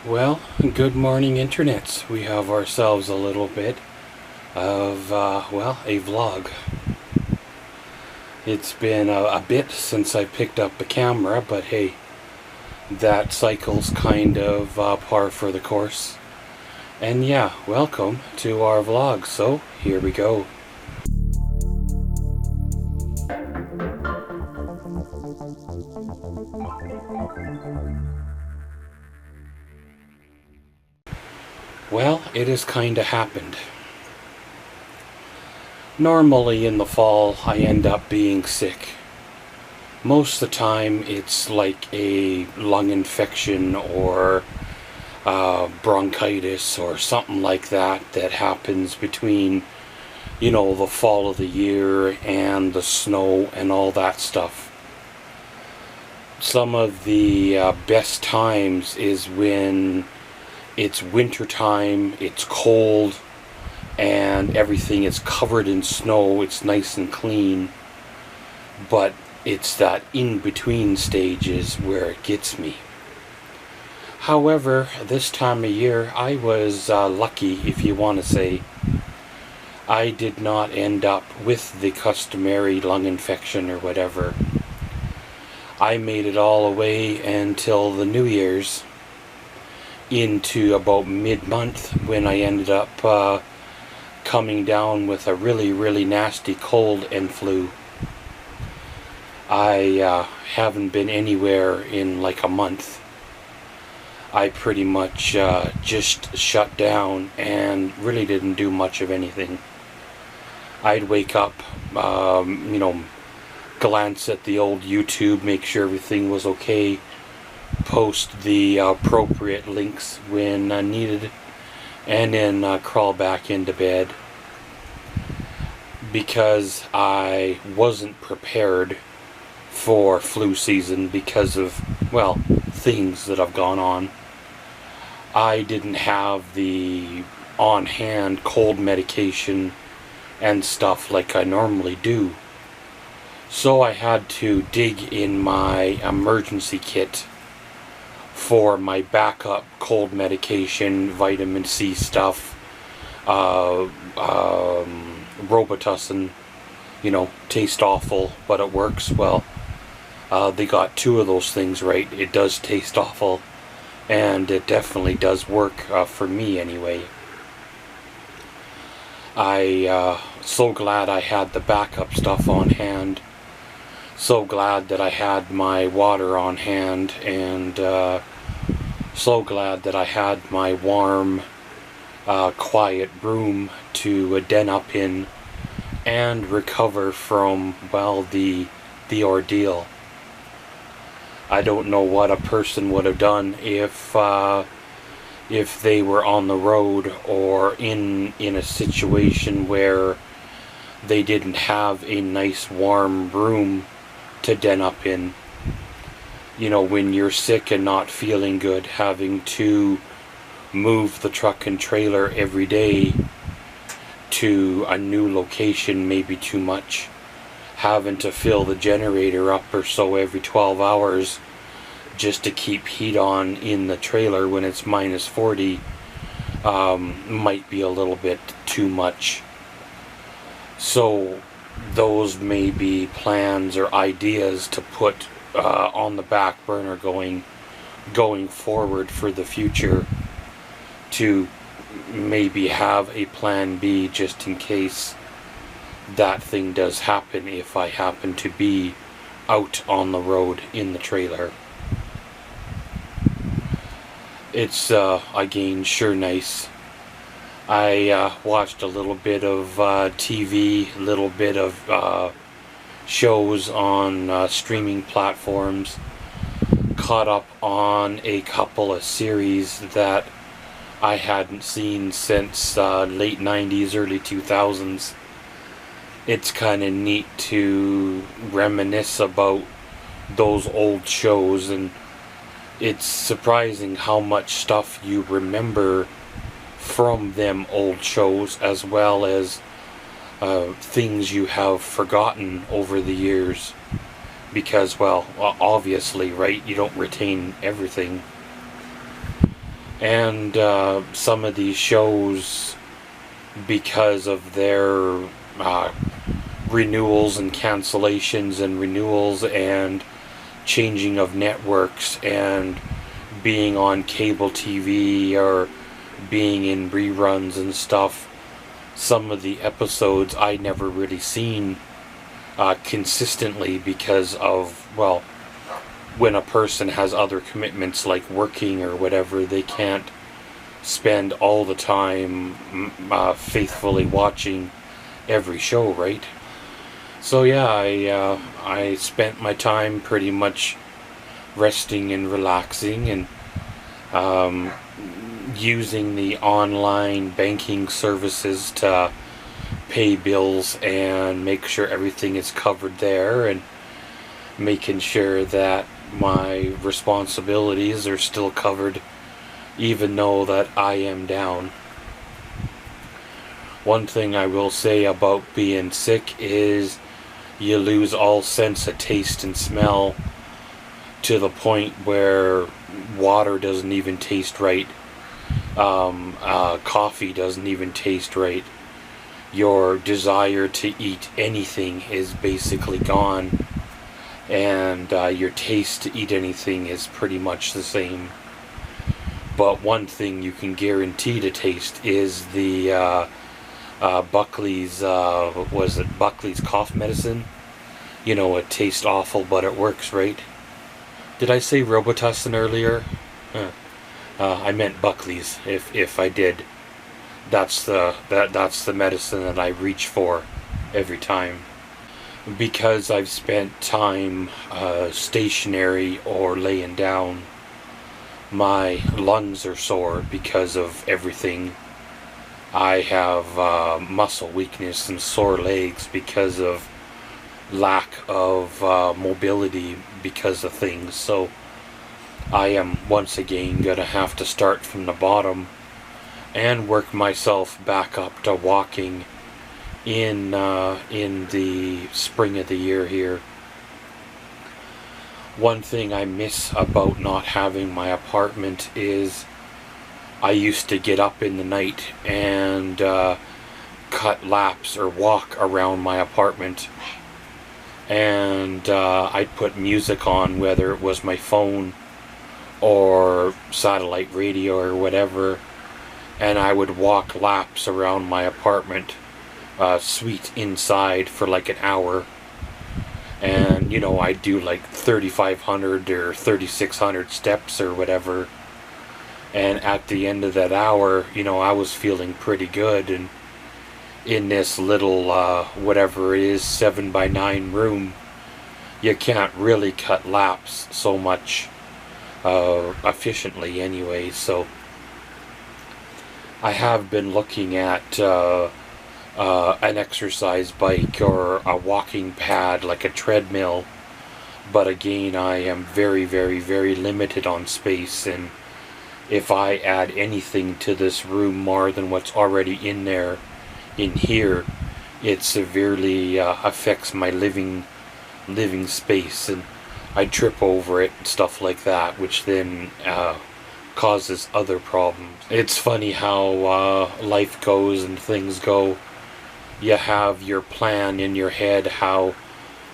Well, good morning, internets. We have ourselves a little bit of, a vlog. It's been a bit since I picked up a camera, but hey, that cycle's kind of par for the course. And yeah, welcome to our vlog. So, here we go. Well, it has kinda happened. Normally in the fall, I end up being sick. Most of the time, it's like a lung infection or bronchitis or something like that that happens between, the fall of the year and the snow and all that stuff. Some of the best times is when it's winter time, it's cold, and everything is covered in snow. It's nice and clean, but it's that in-between stages where it gets me. However, this time of year, I was lucky, if you want to say. I did not end up with the customary lung infection or whatever. I made it all the way until the New Year's, into about mid-month, when I ended up coming down with a really, really nasty cold and flu. I haven't been anywhere in like a month. I pretty much just shut down and really didn't do much of anything. I'd wake up, glance at the old YouTube, make sure everything was okay, post the appropriate links when needed, and then crawl back into bed, because I wasn't prepared for flu season because of, things that have gone on. I didn't have the on-hand cold medication and stuff like I normally do. So I had to dig in my emergency kit for my backup cold medication, vitamin C stuff, Robitussin, taste awful, but it works. Well, they got two of those things right. It does taste awful, and it definitely does work for me anyway. So glad I had the backup stuff on hand. So glad that I had my water on hand, and so glad that I had my warm, quiet room to den up in and recover from, the ordeal. I don't know what a person would have done if they were on the road or in a situation where they didn't have a nice warm room to den up in. When you're sick and not feeling good, having to move the truck and trailer every day to a new location may be too much. Having to fill the generator up or so every 12 hours just to keep heat on in the trailer when it's minus 40 might be a little bit too much. So those may be plans or ideas to put on the back burner going forward for the future, to maybe have a plan B just in case that thing does happen, if I happen to be out on the road in the trailer. It's again sure nice. I watched a little bit of TV, a little bit of shows on streaming platforms, caught up on a couple of series that I hadn't seen since late 90s, early 2000s. It's kind of neat to reminisce about those old shows, and it's surprising how much stuff you remember from them old shows, as well as things you have forgotten over the years, because, obviously, right, you don't retain everything. And some of these shows, because of their renewals and cancellations and renewals and changing of networks and being on cable TV or being in reruns and stuff, some of the episodes I never really seen consistently because of, well, when a person has other commitments like working or whatever, they can't spend all the time faithfully watching every show, right? So yeah, I spent my time pretty much resting and relaxing and using the online banking services to pay bills and make sure everything is covered there, and making sure that my responsibilities are still covered even though that I am down. One thing I will say about being sick is you lose all sense of taste and smell to the point where water doesn't even taste right. Coffee doesn't even taste right. Your desire to eat anything is basically gone, and your taste to eat anything is pretty much the same. But one thing you can guarantee to taste is the Buckley's, was it Buckley's cough medicine? You know, it tastes awful, but it works, right? Did I say Robitussin earlier? I meant Buckley's. If I did, that's the medicine that I reach for every time. Because I've spent time stationary or laying down, my lungs are sore because of everything. I have muscle weakness and sore legs because of lack of mobility because of things. So I am once again gonna have to start from the bottom and work myself back up to walking in the spring of the year here. One thing I miss about not having my apartment is I used to get up in the night and cut laps or walk around my apartment, and I'd put music on, whether it was my phone or satellite radio or whatever, and I would walk laps around my apartment suite inside for like an hour. And you know, I'd do like 3,500 or 3,600 steps or whatever, and at the end of that hour, you know, I was feeling pretty good. And in this little whatever it is, 7x9 room, you can't really cut laps so much efficiently anyway. So I have been looking at an exercise bike or a walking pad, like a treadmill, but again, I am very, very, very limited on space, and if I add anything to this room more than what's already in here, it severely affects my living space, and I trip over it and stuff like that, which then causes other problems. It's funny how life goes and things go. You have your plan in your head how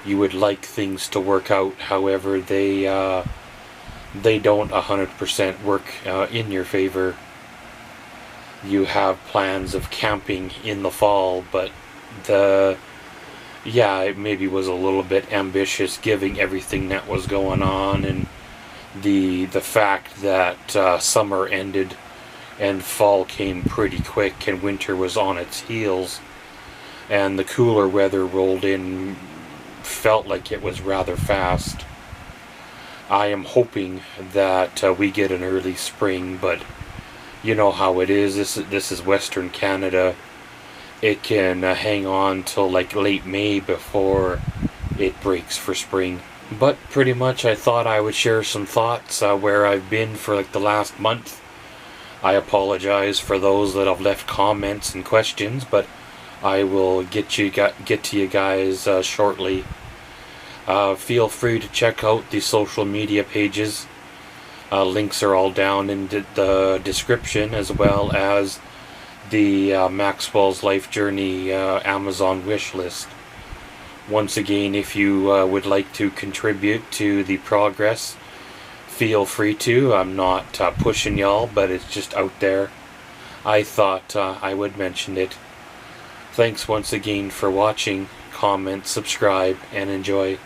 you would like things to work out, however they don't 100% work in your favor. You have plans of camping in the fall, but it maybe was a little bit ambitious given everything that was going on, and the fact that summer ended and fall came pretty quick and winter was on its heels, and the cooler weather rolled in, felt like it was rather fast. I am hoping that we get an early spring, but you know how it is. This is Western Canada. It can hang on till like late May before it breaks for spring. But pretty much I thought I would share some thoughts where I've been for like the last month. I apologize for those that have left comments and questions, but I will get to you guys shortly. Feel free to check out the social media pages. Links are all down in the description, as well as the Maxwell's Life Journey Amazon wish list. Once again, if you would like to contribute to the progress, feel free to. I'm not pushing y'all, but it's just out there. I thought I would mention it. Thanks once again for watching. Comment, subscribe, and enjoy.